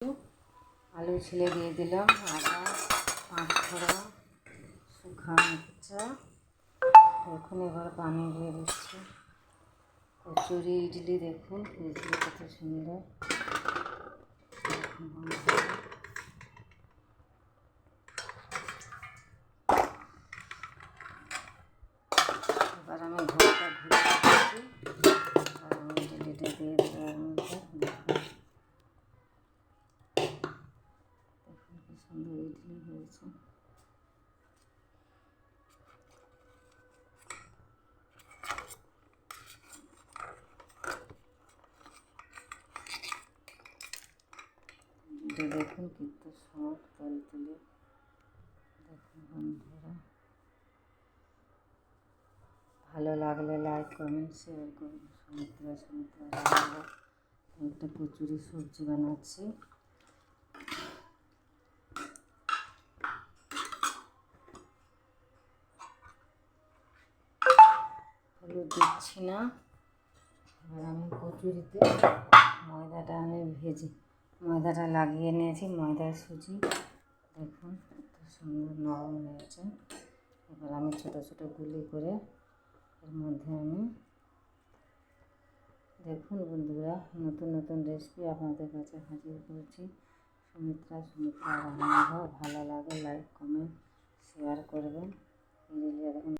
আলু ছিলে দিয়ে দিলাম, আদা, পাঁচফোড়ন, শুকনো মির্চা। এখন এবার পানি দিয়ে দিচ্ছি। কচুরি ইডলি দেখুন, ইডলি কত সুন্দর। এবার আমি ঘরটা ঘুরে দিচ্ছি। আর আমি ইডলিটা দিয়ে দেবো এর মধ্যে। দেখুন কি সুন্দর ইডলি হয়েছে। এটা দেখুন কত সফট তুলে দেখুন বন্ধুরা। ভালো লাগলে লাইক কমেন্ট শেয়ার করুন। সুমিত্রা রান্না একটা কচুরি সবজি বানাচ্ছি। হলুদ দিচ্ছি না। এবার আমি কচুরিতে ময়দাটা ময়দাটা লাগিয়ে নিয়েছি। ময়দার সুজি দেখুন কত সুন্দর নরম হয়েছে। এবার আমি ছোটো ছোটো গুলি করে এর মধ্যে আমি দেখুন বন্ধুরা, নতুন নতুন রেসিপি আপনাদের কাছে হাজির করেছি। সুমিত্রা রান্নাঘর। ভালো লাগে লাইক কমেন্ট শেয়ার করবেন।